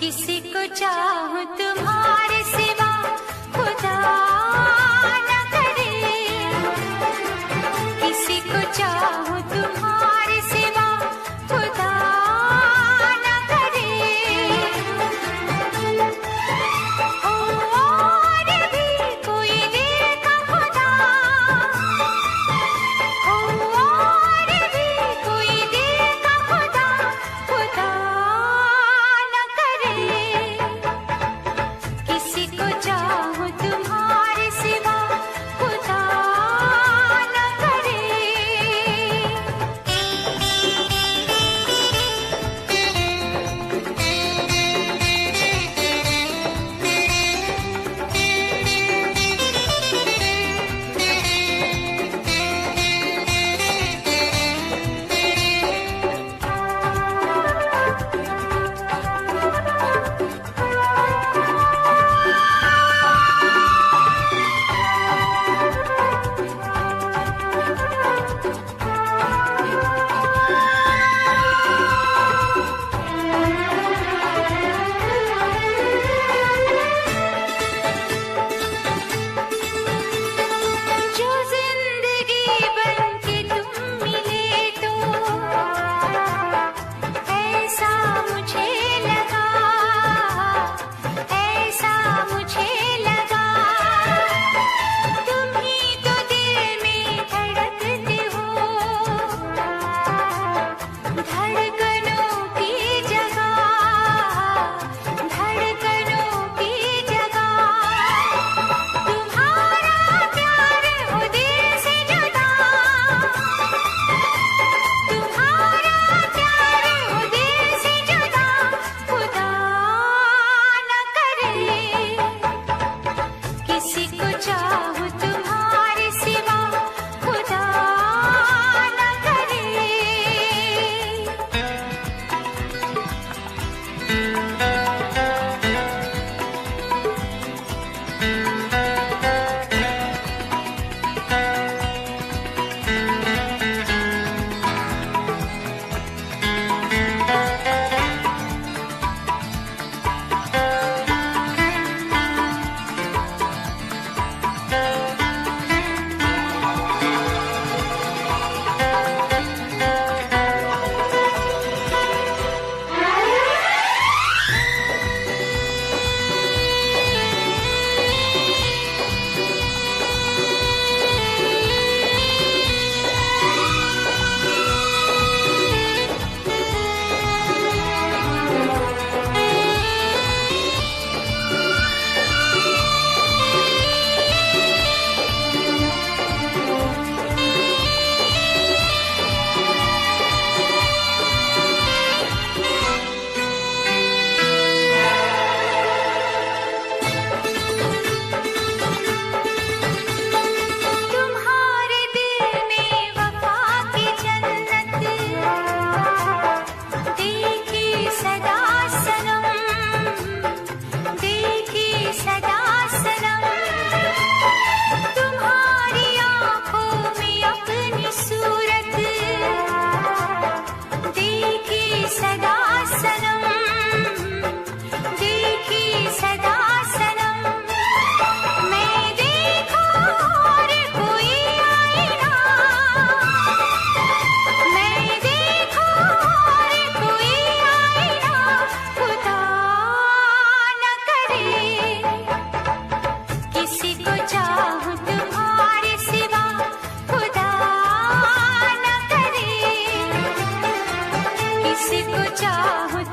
किसी को चाहूं तुम्हारे सिवा खुदा न करे, किसी को चाहूं तुम्हारे सिवा खुदा न करे। ओ और भी कोई दिल का खुदा, ओ और भी कोई दिल का खुदा, खुदा न करे। किसी को चाहूं तुम्हारे सिवा खुदा न करे। जो जिंदगी बनके तुम मिले तो ऐसा मुझे लगा, ऐसा मुझे लगा। तुम ही तो दिल में धड़कते हो, धड़कनों की जगह, धड़कनों की जगह। तुम्हारा प्यार हो दिल से जुदा, तुम्हारा प्यार हो दिल से जुदा, खुदा न करे। किसी को चाहूं तुम्हारे सिवा खुदा न करे। तुम्हारे दिल में वफा की जन्नत देखी सदा सनम, देखी सदा सनम। तुम्हारी आंखों में अपनी सूरत देखी सदा सनम, देखी सदा सनम। मैं देखूं और कोई आईना, मैं देखूं और कोई आईना, खुदा न करे। किसी को चाहूं तुम्हारे सिवा खुदा न करे, किसी को चाहूं